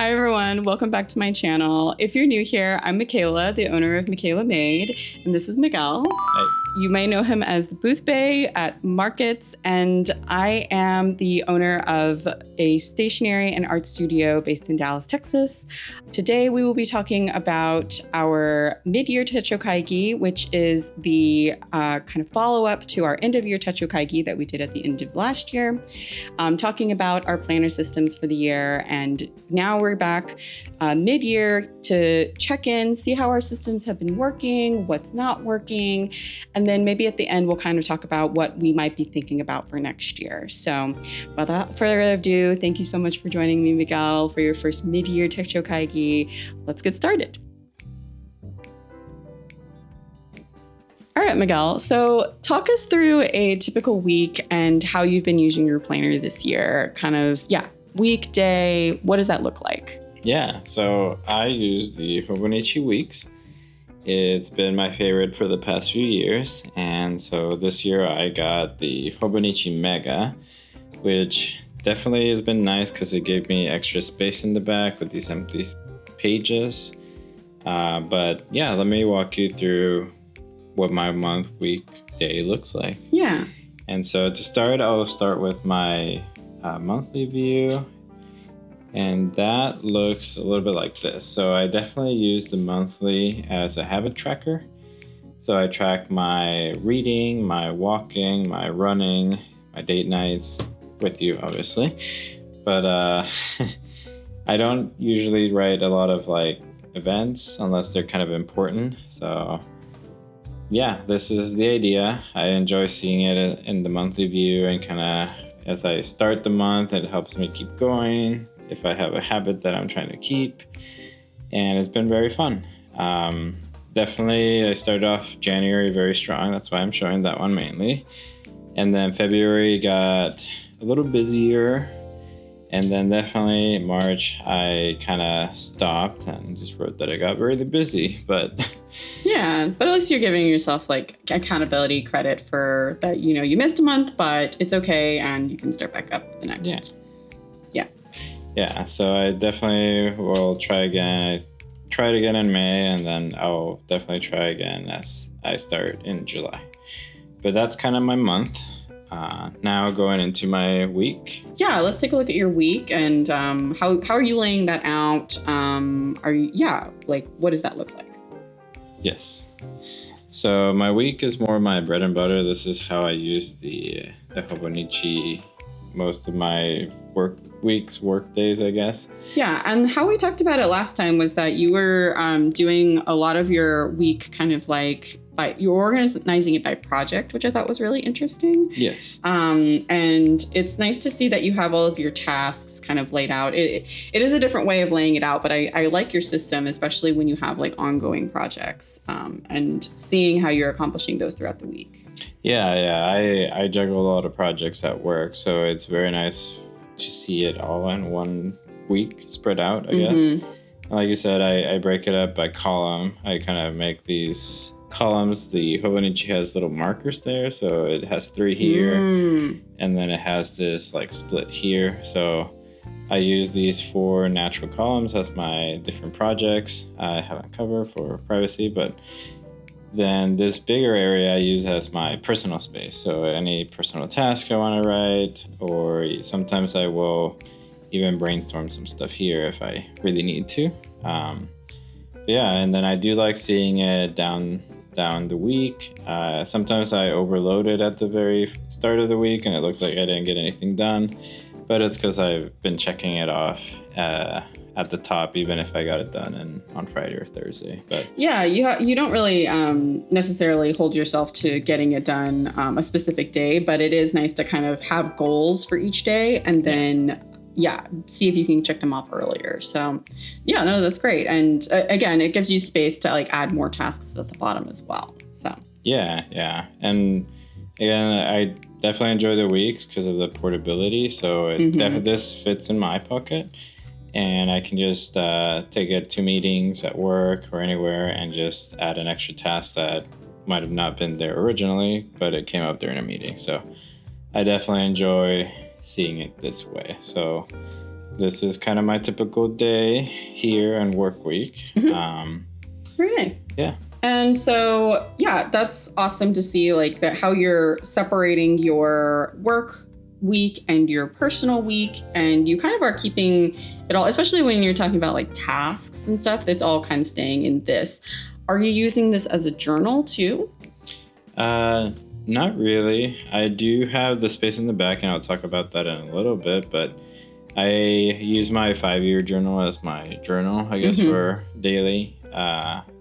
Hi, everyone. Welcome back to my channel. If you're new here, I'm Michaela, the owner of Michaela Made, and this is Miguel. Hi. You may know him as the Booth Bae at markets, and I am the owner of a stationery and art studio based in Dallas, Texas. Today, we will be talking about our mid-year Techo Kaigi, which is the kind of follow-up to our end-of-year Techo Kaigi that we did at the end of last year. Talking about our planner systems for the year, and now we're back mid-year to check in, see how our systems have been working, what's not working, and then maybe at the end, we'll kind of talk about what we might be thinking about for next year. So without further ado, thank you so much for joining me, Miguel, for your first mid-year Techo Kaigi. Let's get started. All right, Miguel. So talk us through a typical week and how you've been using your planner this year. Week, day, what does that look like? Yeah, so I use the Hobonichi Weeks. It's been my favorite for the past few years. And so this year I got the Hobonichi Mega, which definitely has been nice because it gave me extra space in the back with these empty pages. But yeah, let me walk you through what my month, week, day looks like. Yeah. And so to start, I'll start with my monthly view. And that looks a little bit like this. So I definitely use the monthly as a habit tracker. So I track my reading, my walking, my running, my date nights with you, obviously. But I don't usually write a lot of like events unless they're kind of important. So yeah, this is the idea. I enjoy seeing it in the monthly view, and kind of as I start the month, it helps me keep going if I have a habit that I'm trying to keep, and it's been very fun. Definitely, I started off January very strong. That's why I'm showing that one mainly. And then February got a little busier. And then definitely March, I kind of stopped and just wrote that I got really busy, but yeah, but at least you're giving yourself like accountability credit for that. You know, you missed a month, but it's okay, and you can start back up the next. Yeah, so I definitely will try again. I tried again in May, and then I'll definitely try again as I start in July. But that's kind of my month. Now going into my week. Yeah, let's take a look at your week, and how are you laying that out? What does that look like? Yes. So my week is more my bread and butter. This is how I use the Hobonichi most of my work days, I guess. Yeah, and how we talked about it last time was that you were doing a lot of your week kind of like you're organizing it by project, which I thought was really interesting. Yes. And it's nice to see that you have all of your tasks kind of laid out. It is a different way of laying it out, but I like your system, especially when you have like ongoing projects and seeing how you're accomplishing those throughout the week. Yeah. I juggle a lot of projects at work, so it's very nice to see it all in one week spread out, I guess. And like you said, I break it up by column. I kind of make these columns. The Hobonichi has little markers there, so it has 3 here, and then it has this like split here. So I use these 4 natural columns as my different projects. I haven't covered for privacy, but then this bigger area I use as my personal space. So any personal task I want to write, or sometimes I will even brainstorm some stuff here if I really need to. And then I do like seeing it down the week. Sometimes I overload it at the very start of the week and it looks like I didn't get anything done, but it's because I've been checking it off at the top, even if I got it done on Friday or Thursday. But yeah, you don't really necessarily hold yourself to getting it done a specific day, but it is nice to kind of have goals for each day and then see if you can check them off earlier. So that's great. And again, it gives you space to like add more tasks at the bottom as well. So yeah. And again, I definitely enjoy the weeks because of the portability. So this fits in my pocket, and I can just take it to meetings at work or anywhere and just add an extra task that might have not been there originally, but it came up during a meeting. So I definitely enjoy seeing it this way. So this is kind of my typical day here and work week. Very nice. Yeah. And so, yeah, that's awesome to see like that how you're separating your work week and your personal week, and you kind of are keeping it all, especially when you're talking about like tasks and stuff, that's all kind of staying in this. Are you using this as a journal too? Not really. I do have the space in the back, and I'll talk about that in a little bit, but I use my 5-year journal as my journal, I guess, for daily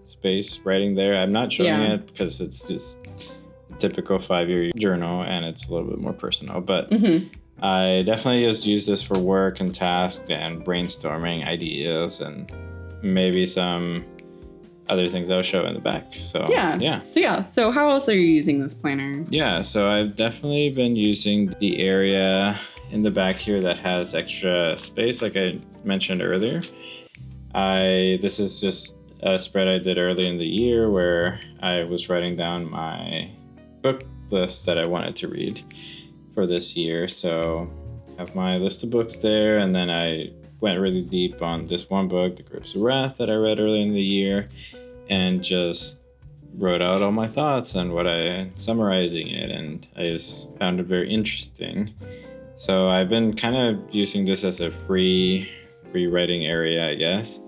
space writing there. I'm not showing it because it's just a typical 5-year journal and it's a little bit more personal, but I definitely just use this for work and tasks and brainstorming ideas and maybe some other things I'll show in the back. So So how else are you using this planner? Yeah, so I've definitely been using the area in the back here that has extra space, like I mentioned earlier. This is just a spread I did early in the year where I was writing down my book list that I wanted to read for this year. So I have my list of books there, and then I went really deep on this one book, The Grapes of Wrath, that I read early in the year, and just wrote out all my thoughts and summarizing it, and I just found it very interesting. So I've been kind of using this as a free writing area, I guess.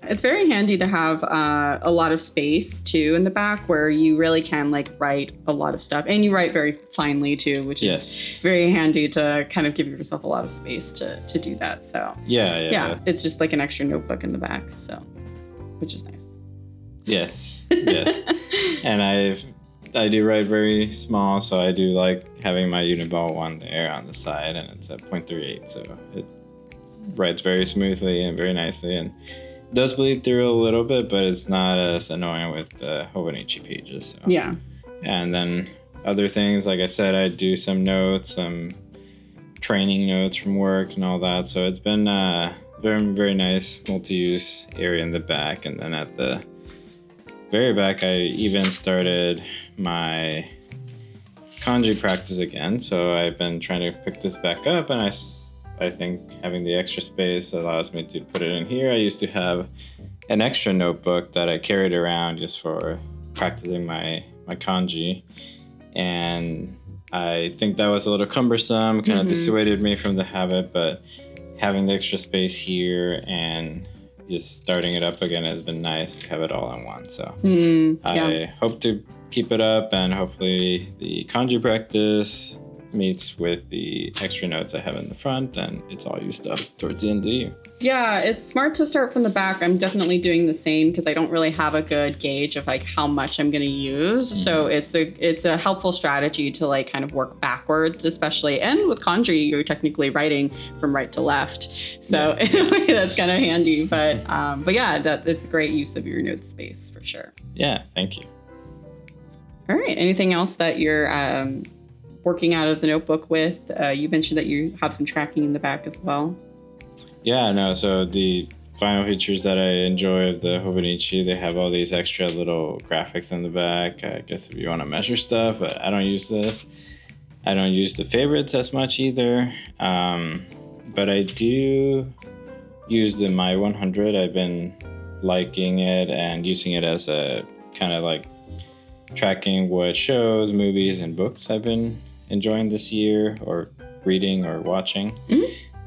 It's very handy to have a lot of space too in the back where you really can like write a lot of stuff, and you write very finely too, which is very handy to kind of give yourself a lot of space to do that. So yeah, it's just like an extra notebook in the back, so which is nice. Yes. And I do write very small, so I do like having my Uniball one there on the side, and it's a 0.38, so it writes very smoothly and very nicely, and does bleed through a little bit, but it's not as annoying with the Hobonichi pages. So. Yeah. And then other things, like I said, I do some notes, some training notes from work and all that, so it's been a very, very nice multi-use area in the back. And then at the very back, I even started my kanji practice again, so I've been trying to pick this back up, and I think having the extra space allows me to put it in here. I used to have an extra notebook that I carried around just for practicing my kanji, and I think that was a little cumbersome, kind of dissuaded me from the habit, but having the extra space here and just starting it up again has been nice to have it all in one. So I hope to keep it up, and hopefully the kanji practice meets with the extra notes I have in the front, and it's all used up towards the end of the year. Yeah, it's smart to start from the back. I'm definitely doing the same because I don't really have a good gauge of like how much I'm going to use. So it's a helpful strategy to like kind of work backwards, especially. And with kanji, you're technically writing from right to left. So in a way that's kind of handy. But yeah, it's a great use of your note space for sure. Yeah, thank you. All right. Anything else that you're working out of the notebook with? You mentioned that you have some tracking in the back as well. Yeah, no, so the final features that I enjoy of the Hobonichi, they have all these extra little graphics in the back, I guess if you want to measure stuff, but I don't use this. I don't use the favorites as much either, but I do use the My 100. I've been liking it and using it as a kind of like tracking what shows, movies, and books I've been enjoying this year, or reading or watching.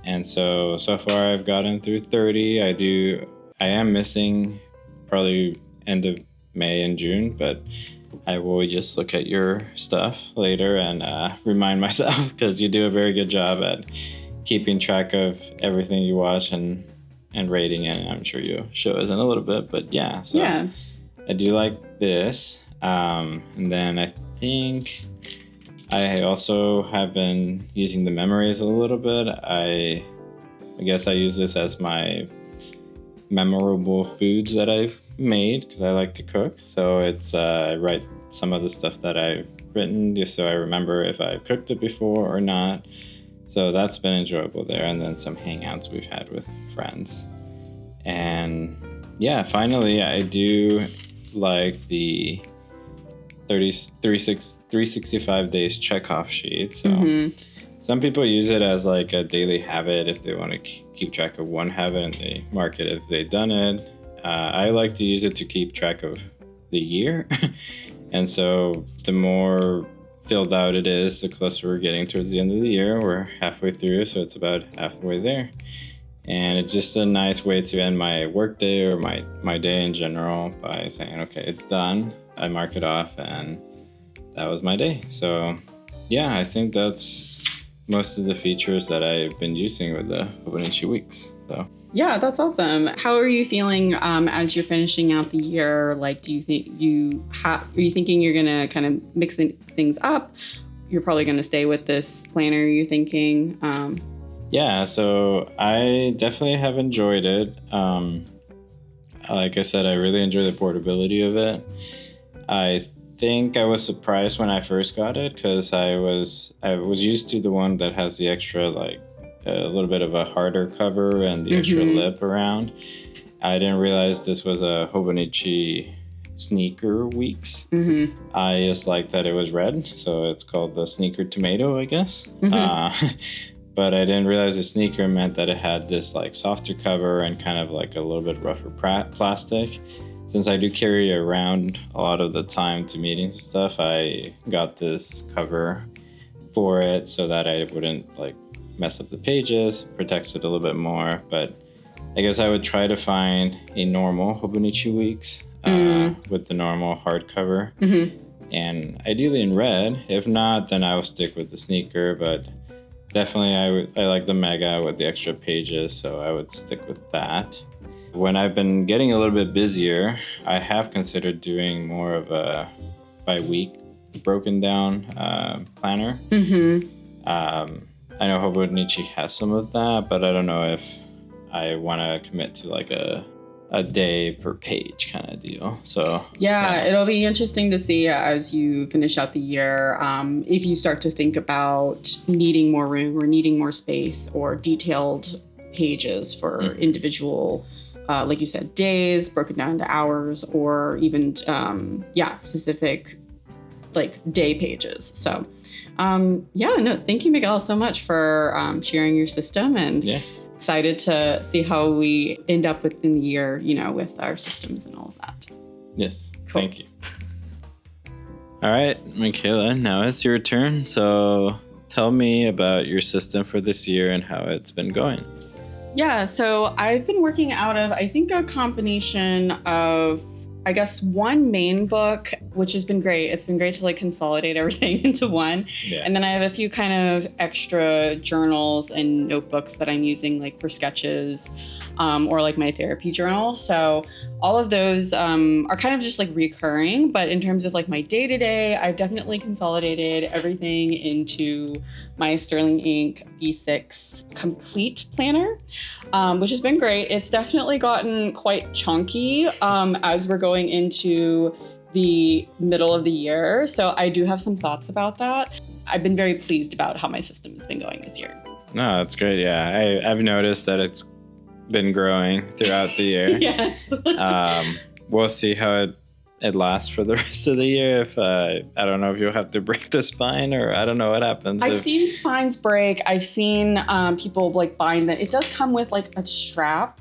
And so far I've gotten through 30. I am missing probably end of May and June, but I will just look at your stuff later and remind myself, because you do a very good job at keeping track of everything you watch and rating it. And I'm sure you'll show us in a little bit, but yeah. So I do like this. And then I think I also have been using the memories a little bit. I guess I use this as my memorable foods that I've made, because I like to cook. So it's I write some of the stuff that I've written just so I remember if I've cooked it before or not. So that's been enjoyable there. And then some hangouts we've had with friends. And yeah, finally, I do like the 365 days checkoff sheet. So Some people use it as like a daily habit if they want to keep track of one habit and they mark it if they've done it. I like to use it to keep track of the year. And so the more filled out it is, the closer we're getting towards the end of the year. We're halfway through, so it's about halfway there. And it's just a nice way to end my work day or my day in general by saying, okay, it's done. I mark it off and that was my day. So yeah, I think that's most of the features that I've been using with the Hobonichi Weeks. So yeah, that's awesome. How are you feeling as you're finishing out the year? Like, do you think are you thinking you're gonna kind of mix things up? You're probably gonna stay with this planner, you're thinking? Yeah, so I definitely have enjoyed it. Like I said, I really enjoy the portability of it. I think I was surprised when I first got it because I was used to the one that has the extra, like a little bit of a harder cover and the extra lip around. I didn't realize this was a Hobonichi Sneaker Weeks. I just liked that it was red, so it's called the Sneaker Tomato, I guess. But I didn't realize the sneaker meant that it had this like softer cover and kind of like a little bit rougher plastic. Since I do carry it around a lot of the time to meetings and stuff, I got this cover for it so that I wouldn't like mess up the pages, protects it a little bit more. But I guess I would try to find a normal Hobonichi Weeks with the normal hardcover, and ideally in red. If not, then I will stick with the sneaker, but definitely I like the Mega with the extra pages, so I would stick with that. When I've been getting a little bit busier, I have considered doing more of a by week broken down planner. I know Hobonichi has some of that, but I don't know if I want to commit to like a day per page kind of deal. So yeah, it'll be interesting to see as you finish out the year if you start to think about needing more room or needing more space or detailed pages for individual like you said, days broken down into hours, or even specific like day pages. So thank you, Miguel, so much for sharing your system, and excited to see how we end up within the year, with our systems and all of that. Yes, cool. Thank you. All right, Michaela, now it's your turn. So tell me about your system for this year and how it's been going. Yeah, so I've been working out of, I think, a combination of, I guess, one main book, which has been great. It's been great to like consolidate everything into one. Yeah. And then I have a few kind of extra journals and notebooks that I'm using like for sketches or like my therapy journal. So all of those are kind of just like recurring. But in terms of like my day-to-day, I've definitely consolidated everything into my Sterling Ink B6 Complete Planner, which has been great. It's definitely gotten quite chunky as we're going into the middle of the year. So I do have some thoughts about that. I've been very pleased about how my system has been going this year. No, that's great. Yeah, I've noticed that it's been growing throughout the year. Yes. We'll see how it lasts for the rest of the year. If I don't know if you'll have to break the spine, or I don't know what happens. I've seen spines break. I've seen people like bind that. It does come with like a strap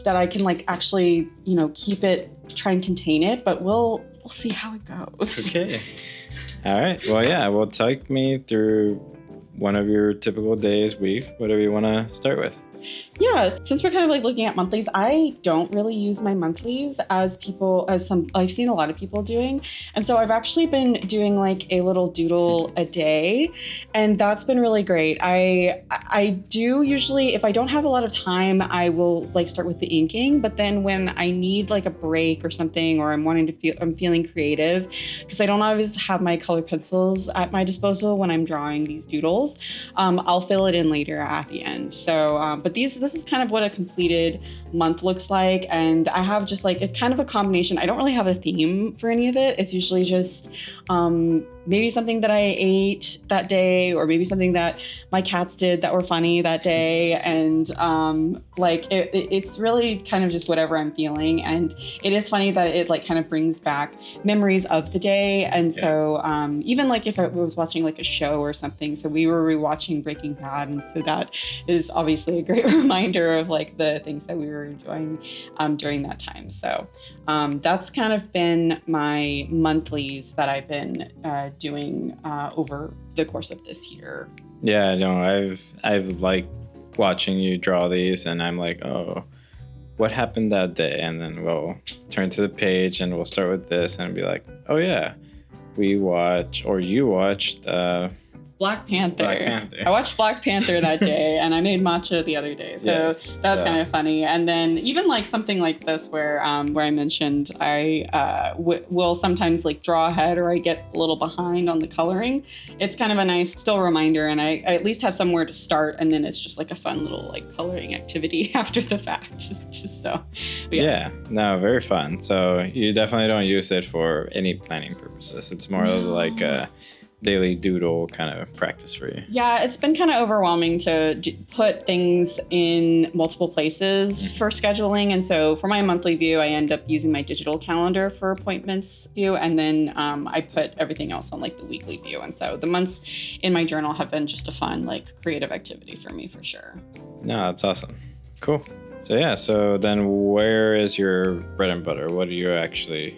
that I can like actually, keep it, try and contain it, but we'll see how it goes. Okay. All right. Well, yeah, well, take me through one of your typical days, weeks, whatever you want to start with. Yeah, since we're kind of like looking at monthlies, I don't really use my monthlies as I've seen a lot of people doing. And so I've actually been doing like a little doodle a day, and that's been really great. I do usually, if I don't have a lot of time, I will like start with the inking, but then when I need like a break or something, or I'm feeling creative, because I don't always have my colored pencils at my disposal when I'm drawing these doodles, I'll fill it in later at the end. So, but this is kind of what a completed month looks like. And I have just like, it's kind of a combination. I don't really have a theme for any of it. It's usually just maybe something that I ate that day, or maybe something that my cats did that were funny that day. And like it's really kind of just whatever I'm feeling. And it is funny that it like kind of brings back memories of the day. And so even like if I was watching like a show or something, so we were rewatching Breaking Bad, and so that is obviously a great reminder of like the things that we were enjoying during that time. So that's kind of been my monthlies that I've been doing over the course of this year. Yeah, no, I've liked watching you draw these, and I'm like, oh, what happened that day? And then we'll turn to the page and we'll start with this and be like, oh yeah, you watched Black Panther. I watched Black Panther that day, and I made matcha the other day. So that was kind of funny. And then even like something like this where I mentioned I will sometimes like draw ahead, or I get a little behind on the coloring. It's kind of a nice still reminder, and I at least have somewhere to start, and then it's just like a fun little like coloring activity after the fact. Yeah, no, very fun. So you definitely don't use it for any planning purposes. It's more of like a daily doodle kind of practice for you. Yeah, it's been kind of overwhelming to put things in multiple places for scheduling. And so for my monthly view, I end up using my digital calendar for appointments view. And then I put everything else on like the weekly view. And so the months in my journal have been just a fun, like creative activity for me for sure. No, that's awesome. Cool. So yeah, so then where is your bread and butter? What do you actually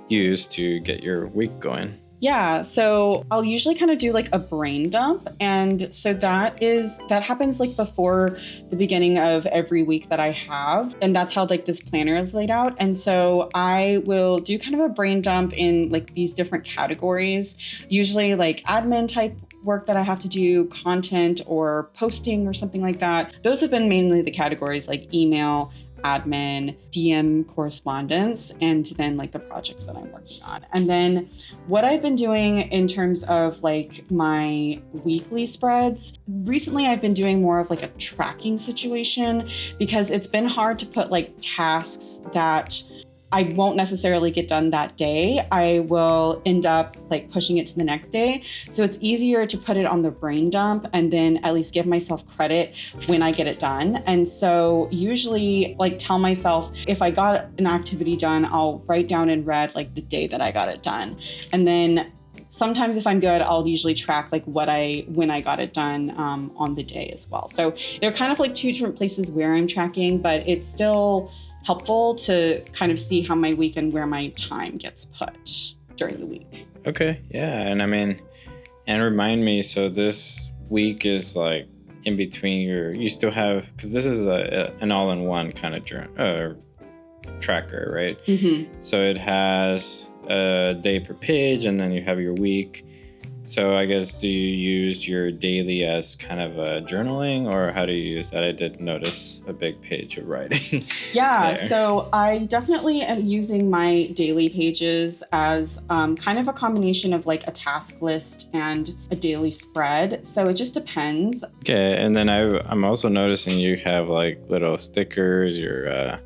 use to get your week going? Yeah, so I'll usually kind of do like a brain dump. And so that happens like before the beginning of every week that I have. And that's how like this planner is laid out. And so I will do kind of a brain dump in like these different categories, usually like admin type work that I have to do, content or posting or something like that. Those have been mainly the categories like email, admin, DM correspondence, and then like the projects that I'm working on. And then what I've been doing in terms of like my weekly spreads, recently I've been doing more of like a tracking situation, because it's been hard to put like tasks that I won't necessarily get done that day. I will end up like pushing it to the next day. So it's easier to put it on the brain dump and then at least give myself credit when I get it done. And so usually like tell myself if I got an activity done, I'll write down in red like the day that I got it done. And then sometimes if I'm good, I'll usually track like when I got it done on the day as well. So they're kind of like two different places where I'm tracking, but it's still helpful to kind of see how my week and where my time gets put during the week. Okay, yeah, and I mean, and remind me, so this week is like in between you still have, because this is an all-in-one kind of tracker, right? Mm-hmm. So it has a day per page, and then you have your week. So I guess, do you use your daily as kind of a journaling, or how do you use that? I did notice a big page of writing. Yeah, so I definitely am using my daily pages as kind of a combination of like a task list and a daily spread. So it just depends. Okay, and then I'm also noticing you have like little stickers, your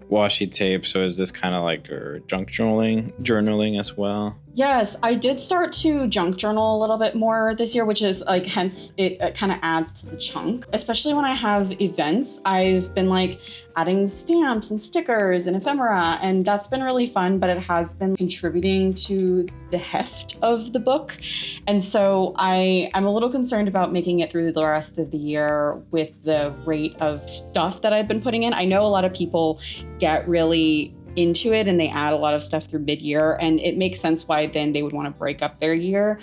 washi tape. So is this kind of like your junk journaling as well? Yes, I did start to junk journal a little bit more this year, which is like, hence it kind of adds to the chunk. Especially when I have events, I've been like adding stamps and stickers and ephemera, and that's been really fun, but it has been contributing to the heft of the book. And so I'm a little concerned about making it through the rest of the year with the rate of stuff that I've been putting in. I know a lot of people get really into it and they add a lot of stuff through mid-year, and it makes sense why then they would want to break up their year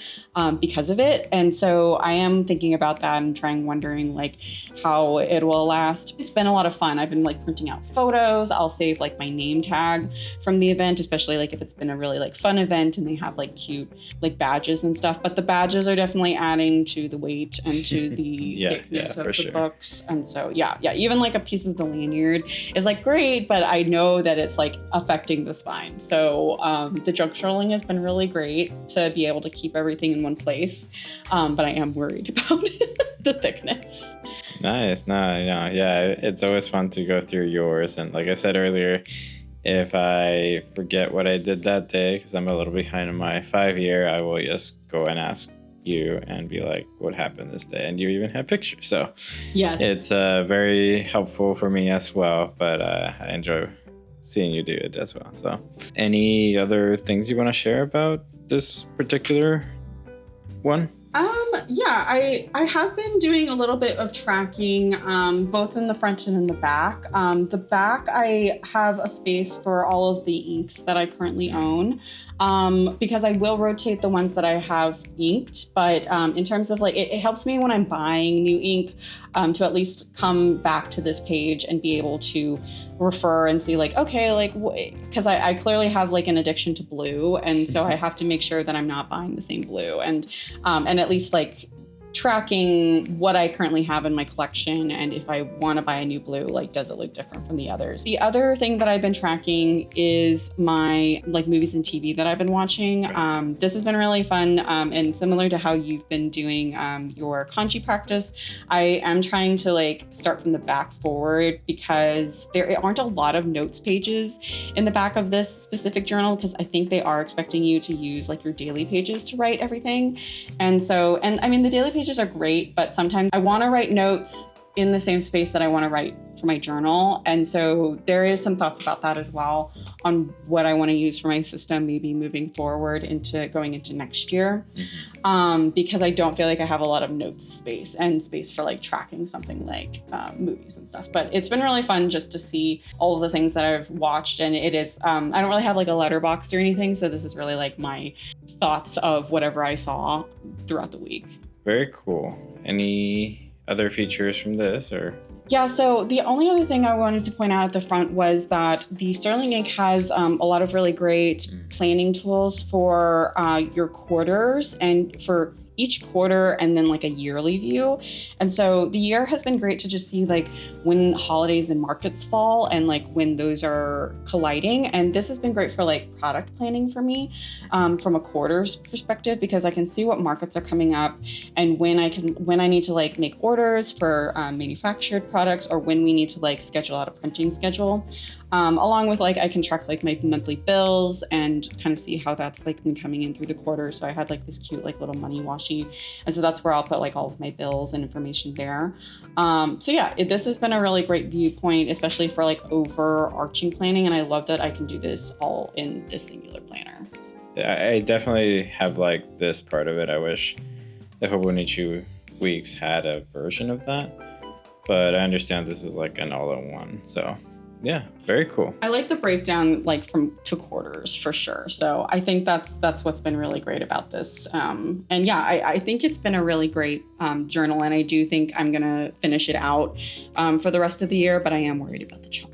because of it. And so I am thinking about that and wondering like how it will last. It's been a lot of fun. I've been like printing out photos. I'll save like my name tag from the event, especially like if it's been a really like fun event and they have like cute like badges and stuff. But the badges are definitely adding to the weight and to the thickness of the books. And so yeah, even like a piece of the lanyard is like great, but I know that it's like affecting the spine. So the junk journaling has been really great to be able to keep everything in one place. But I am worried about the thickness. Nice. No, yeah, it's always fun to go through yours. And like I said earlier, If I forget what I did that day, because I'm a little behind on my 5-year, I will just go and ask you and be like, what happened this day? And you even have pictures. So yes, it's very helpful for me as well. But I enjoy seeing you do it as well. So any other things you want to share about this particular one? Yeah, I have been doing a little bit of tracking, both in the front and in the back. The back, I have a space for all of the inks that I currently own, because I will rotate the ones that I have inked. But in terms of like, it helps me when I'm buying new ink, to at least come back to this page and be able to refer and see like, okay, like, because I clearly have like an addiction to blue. And so I have to make sure that I'm not buying the same blue, and at least like tracking what I currently have in my collection, and if I want to buy a new blue, like, does it look different from the others? The other thing that I've been tracking is my like movies and TV that I've been watching. This has been really fun, and similar to how you've been doing your kanji practice, I am trying to like start from the back forward, because there aren't a lot of notes pages in the back of this specific journal, because I think they are expecting you to use like your daily pages to write everything. And so, and I mean, the daily pages are great, but sometimes I want to write notes in the same space that I want to write for my journal. And so there is some thoughts about that as well, on what I want to use for my system, maybe moving forward into going into next year. Because I don't feel like I have a lot of notes space and space for like tracking something like movies and stuff. But it's been really fun just to see all of the things that I've watched. And it is, I don't really have like a letterbox or anything. So this is really like my thoughts of whatever I saw throughout the week. Very cool. Any other features from this, or? Yeah, so the only other thing I wanted to point out at the front was that the Sterling Ink has a lot of really great planning tools for your quarters, and for each quarter, and then like a yearly view. And so the year has been great to just see like when holidays and markets fall, and like when those are colliding. And this has been great for like product planning for me, from a quarters perspective, because I can see what markets are coming up, and when I need to like make orders for manufactured products, or when we need to like schedule out a printing schedule. Along with like, I can track like my monthly bills and kind of see how that's like been coming in through the quarter. So I had like this cute like little money washi. And so that's where I'll put like all of my bills and information there. So yeah, this has been a really great viewpoint, especially for like overarching planning. And I love that I can do this all in this singular planner. Yeah, I definitely have like this part of it. I wish the Hobonichi Weeks had a version of that, but I understand this is like an all-in-one. So yeah, very cool. I like the breakdown like from to quarters for sure. So I think that's what's been really great about this. And yeah, I think it's been a really great journal, and I do think I'm gonna finish it out for the rest of the year, but I am worried about the chunk.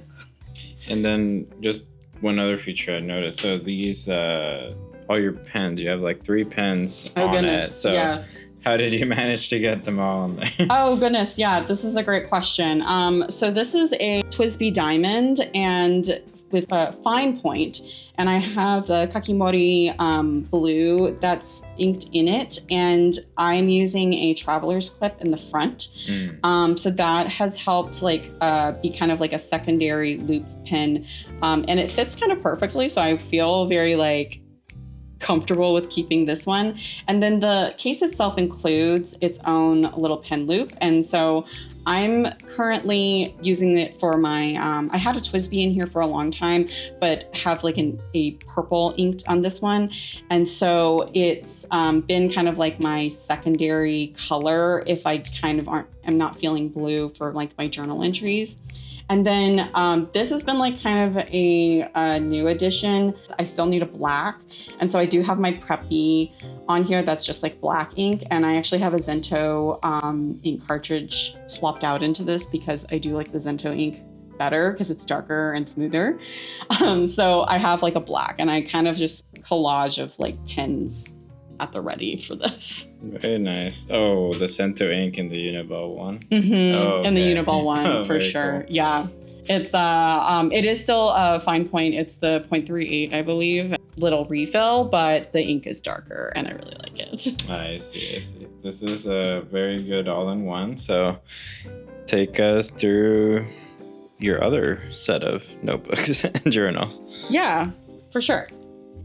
And then just one other feature I noticed. So these all your pens, you have like 3 pens on it. So yes. How did you manage to get them all on there? Oh, goodness. Yeah, this is a great question. So this is a TWSBI diamond, and with a fine point, and I have the Kakimori blue that's inked in it, and I'm using a traveler's clip in the front. So that has helped like be kind of like a secondary loop pin, and it fits kind of perfectly. So I feel very like comfortable with keeping this one. And then the case itself includes its own little pen loop. And so I'm currently using it for my, I had a TWSBI in here for a long time, but have like a purple inked on this one. And so it's been kind of like my secondary color if I kind of am not feeling blue for like my journal entries. And then this has been like kind of a new addition. I still need a black. And so I do have my Preppy on here that's just like black ink. And I actually have a Zento ink cartridge swapped out into this, because I do like the Zento ink better because it's darker and smoother. So I have like a black, and I kind of just collage of like pens at the ready for this. Very nice. Oh, the Zento ink in the Uniball one. Oh, okay. In the Uniball one for sure. Cool. Yeah, it's it is still a fine point. It's the 0.38, I believe. Little refill, but the ink is darker, and I really like it. I see. This is a very good all-in-one. So take us through your other set of notebooks and journals. Yeah, for sure.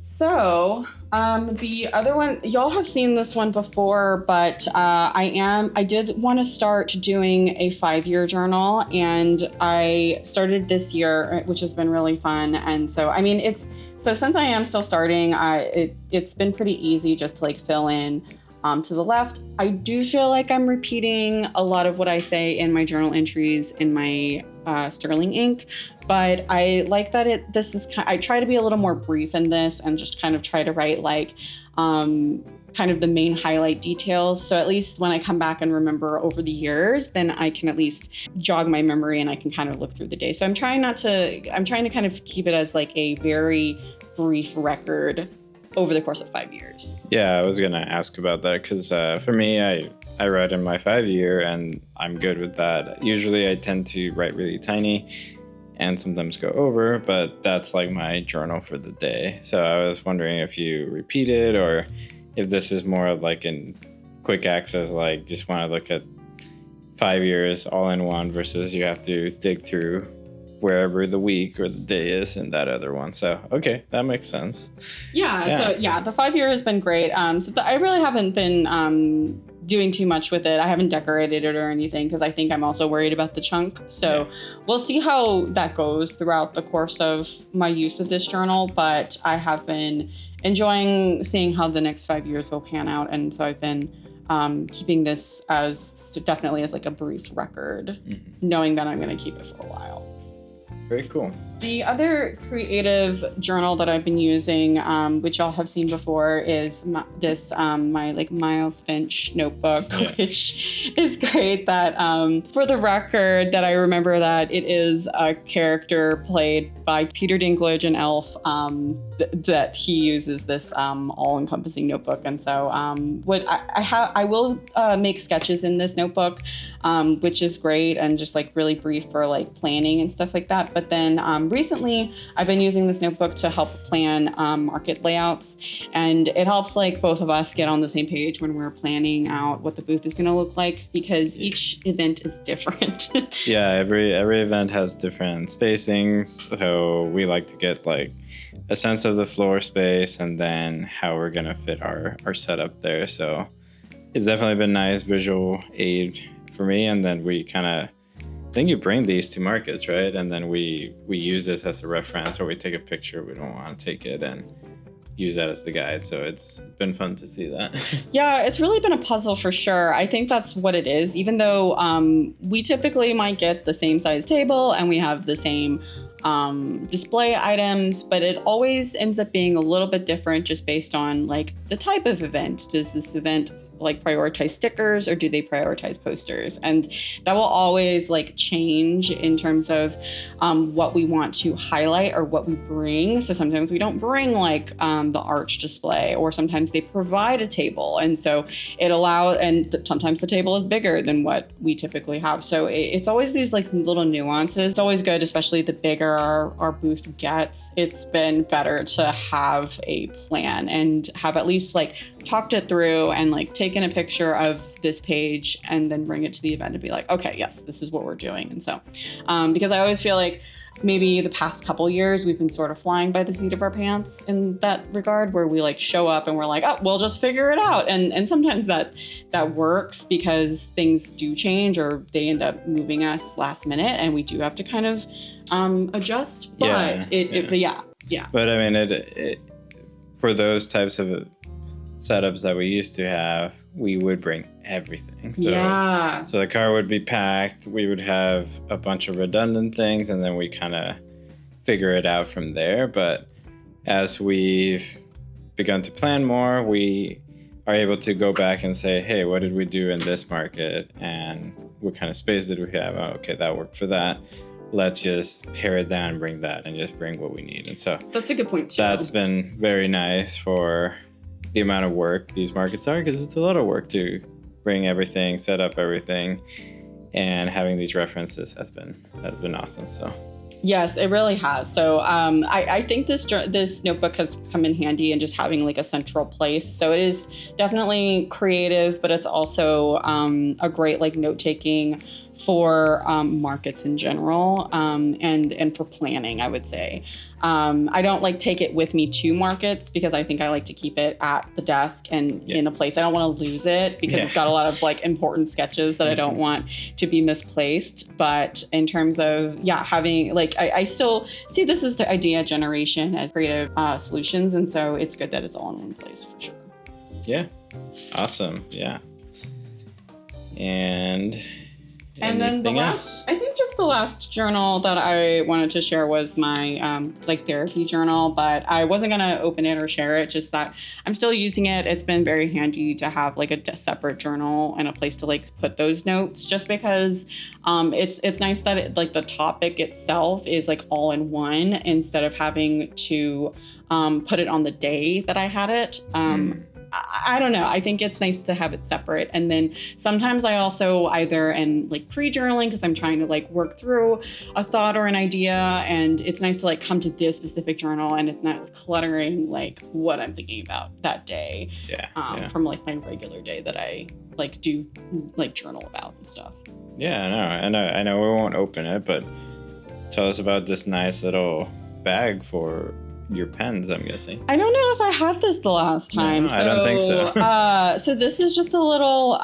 So the other one, y'all have seen this one before, but I did want to start doing a 5-year journal, and I started this year, which has been really fun. And so, I mean, since I am still starting, it's been pretty easy just to like fill in to the left. I do feel like I'm repeating a lot of what I say in my journal entries in my Sterling ink, but I like that I try to be a little more brief in this and just kind of try to write like kind of the main highlight details. So at least when I come back and remember over the years, then I can at least jog my memory and I can kind of look through the day. So I'm trying to kind of keep it as like a very brief record over the course of 5 years. Yeah, I was going to ask about that because for me, I write in my 5-year and I'm good with that. Usually I tend to write really tiny and sometimes go over, but that's like my journal for the day. So I was wondering if you repeat it or if this is more of like in quick access, like just want to look at 5 years all in one versus you have to dig through wherever the week or the day is in that other one. So, okay, that makes sense. Yeah. So the 5-year has been great. I really haven't been doing too much with it. I haven't decorated it or anything because I think I'm also worried about the chunk. So we'll see how that goes throughout the course of my use of this journal. But I have been enjoying seeing how the next 5 years will pan out. And so I've been keeping this definitely as like a brief record, knowing that I'm going to keep it for a while. Very cool. The other creative journal that I've been using, which y'all have seen before, is my like Miles Finch notebook, which is great. That for the record, that I remember that it is a character played by Peter Dinklage in Elf. That he uses this all-encompassing notebook, and so what I will make sketches in this notebook, which is great and just like really brief for like planning and stuff like that. But then recently I've been using this notebook to help plan market layouts, and it helps like both of us get on the same page when we're planning out what the booth is going to look like, because each event is different. Yeah, every event has different spacings, so we like to get like a sense of the floor space and then how we're going to fit our setup there. So it's definitely been nice visual aid for me. And then we kind of, I think you bring these to markets, right? And then we use this as a reference, or we take a picture. We don't want to take it and use that as the guide. So it's been fun to see that. Yeah, it's really been a puzzle for sure. I think that's what it is, even though we typically might get the same size table and we have the same display items, but it always ends up being a little bit different just based on like the type of event. Does this event like prioritize stickers or do they prioritize posters? And that will always like change in terms of what we want to highlight or what we bring. So sometimes we don't bring like the arch display, or sometimes they provide a table. And so it allows, and sometimes the table is bigger than what we typically have. So it's always these like little nuances. It's always good, especially the bigger our booth gets. It's been better to have a plan and have at least like talked it through and like taken a picture of this page and then bring it to the event and be like, okay, yes, this is what we're doing. And so, because I always feel like maybe the past couple years we've been sort of flying by the seat of our pants in that regard, where we like show up and we're like, oh, we'll just figure it out. And sometimes that works because things do change or they end up moving us last minute and we do have to kind of adjust. But yeah. But I mean, it for those types of setups that we used to have, we would bring everything. So the car would be packed. We would have a bunch of redundant things, and then we kind of figure it out from there. But as we've begun to plan more, we are able to go back and say, hey, what did we do in this market? And what kind of space did we have? Oh, okay, that worked for that. Let's just pare it down and bring that and just bring what we need. And so that's a good point too. That's been very nice for the amount of work these markets are, because it's a lot of work to bring everything, set up everything, and having these references has been awesome. So yes, it really has. So I think this notebook has come in handy and just having like a central place. So it is definitely creative, but it's also a great like note-taking for markets in general, and for planning, I would say. I don't like take it with me to markets because I think I like to keep it at the desk and in a place. I don't want to lose it because it's got a lot of like important sketches that I don't want to be misplaced. But in terms of, having like, I still see this as the idea generation as creative solutions. And so it's good that it's all in one place for sure. Yeah. Awesome. Yeah. And then I think just the last journal that I wanted to share was my like therapy journal, but I wasn't going to open it or share it, just that I'm still using it. It's been very handy to have like a separate journal and a place to like put those notes, just because it's nice that it, like the topic itself is like all in one instead of having to put it on the day that I had it. I don't know. I think it's nice to have it separate. And then sometimes I also either am like pre-journaling because I'm trying to like work through a thought or an idea. And it's nice to like come to this specific journal and it's not cluttering like what I'm thinking about that day from like my regular day that I like do like journal about and stuff. Yeah, I know we won't open it, but tell us about this nice little bag for your pens, I'm guessing. I don't know if I had this the last time. No, I don't think so. So this is just a little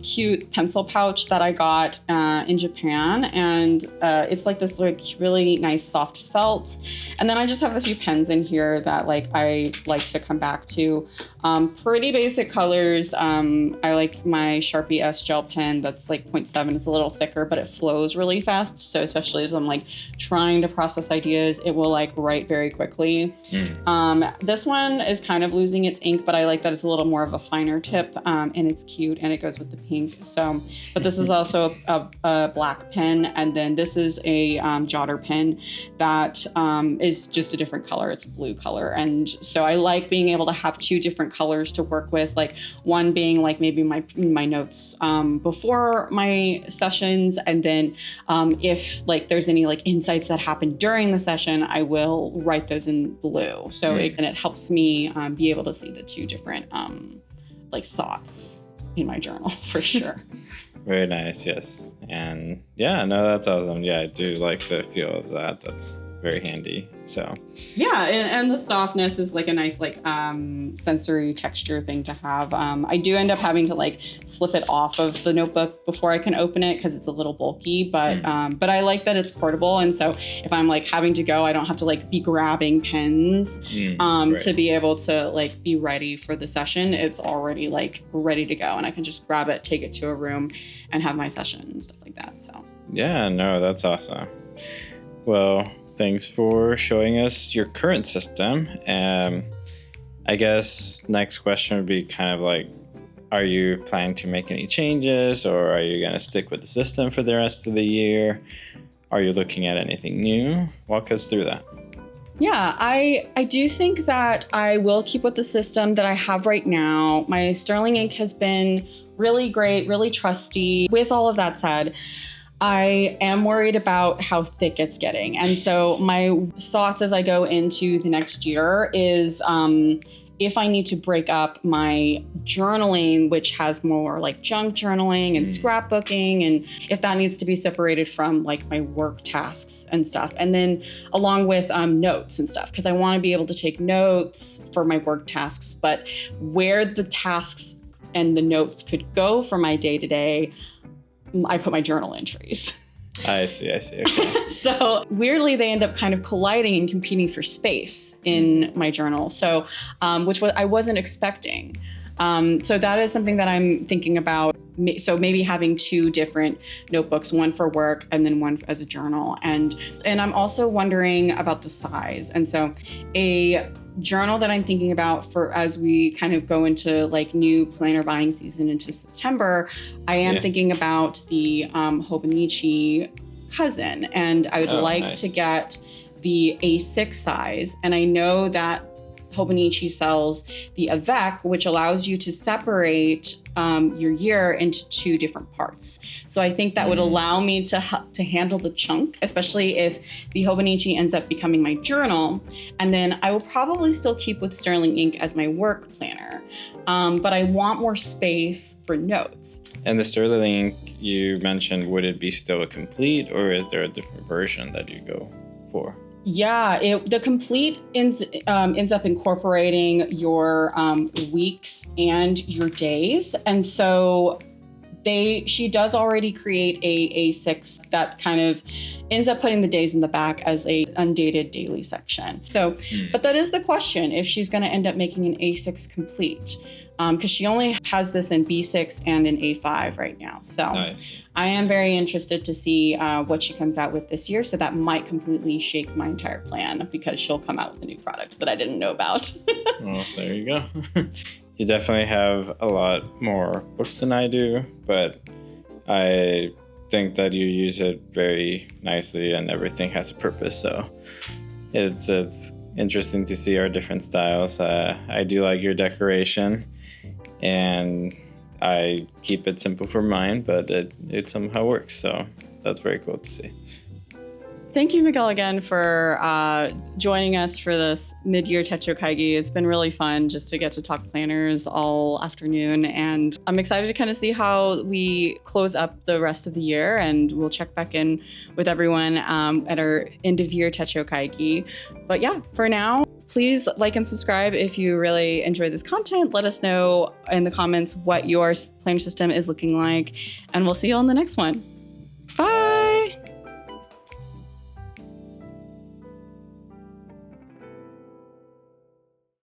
cute pencil pouch that I got in Japan. And it's like this like really nice soft felt. And then I just have a few pens in here that like I like to come back to. Pretty basic colors. I like my Sharpie S gel pen that's like 0.7. It's a little thicker, but it flows really fast. So especially as I'm like trying to process ideas, it will like write very quickly. This one is kind of losing its ink, but I like that it's a little more of a finer tip, and it's cute and it goes with the pink. So, but this is also a black pen, and then this is a jotter pen that is just a different color. It's a blue color, and so I like being able to have two different colors to work with. Like one being like maybe my notes before my sessions, and then if like there's any like insights that happen during the session, I will write those in blue. So it helps me be able to see the two different like thoughts in my journal for sure. Very nice. Yes. And that's awesome. Yeah, I do like the feel of that. That's very handy. So and the softness is like a nice like sensory texture thing to have. I do end up having to like slip it off of the notebook before I can open it because it's a little bulky, but I like that it's portable, and so if I'm like having to go, I don't have to like be grabbing pens to be able to like be ready for the session. It's already like ready to go, and I can just grab it, take it to a room, and have my session and stuff like that. So that's awesome. Well, thanks for showing us your current system. I guess next question would be kind of like, are you planning to make any changes, or are you going to stick with the system for the rest of the year? Are you looking at anything new? Walk us through that. Yeah, I do think that I will keep with the system that I have right now. My Sterling ink has been really great, really trusty. With all of that said, I am worried about how thick it's getting. And so my thoughts as I go into the next year is if I need to break up my journaling, which has more like junk journaling and scrapbooking, and if that needs to be separated from like my work tasks and stuff. And then along with notes and stuff, because I want to be able to take notes for my work tasks, but where the tasks and the notes could go for my day-to-day, I put my journal entries. I see. Okay. So weirdly, they end up kind of colliding and competing for space in my journal. So, which I wasn't expecting. So that is something that I'm thinking about. So maybe having two different notebooks, one for work and then one as a journal. And I'm also wondering about the size. And so a journal that I'm thinking about for as we kind of go into like new planner buying season into September, I am thinking about the Hobonichi cousin, and I would like to get the A6 size. And I know that Hobonichi sells the avec, which allows you to separate your year into 2 different parts. So I think that would allow me to handle the chunk, especially if the Hobonichi ends up becoming my journal. And then I will probably still keep with Sterling ink as my work planner. But I want more space for notes. And the Sterling ink you mentioned, would it be still a complete, or is there a different version that you go for? Yeah, the complete ends up incorporating your weeks and your days. And so she does already create a A6 that kind of ends up putting the days in the back as a undated daily section. So, but that is the question, if she's going to end up making an A6 complete, because she only has this in B6 and in A5 right now. So nice. I am very interested to see what she comes out with this year. So that might completely shake my entire plan, because she'll come out with a new product that I didn't know about. Well, there you go. You definitely have a lot more books than I do, but I think that you use it very nicely and everything has a purpose. So it's interesting to see our different styles. I do like your decoration, and I keep it simple for mine, but it somehow works. So that's very cool to see. Thank you, Miguel, again for joining us for this mid-year Techo Kaigi. It's been really fun just to get to talk planners all afternoon. And I'm excited to kind of see how we close up the rest of the year. And we'll check back in with everyone at our end-of-year Techo Kaigi. But yeah, for now, please like and subscribe if you really enjoy this content. Let us know in the comments what your planner system is looking like. And we'll see you on the next one. Bye.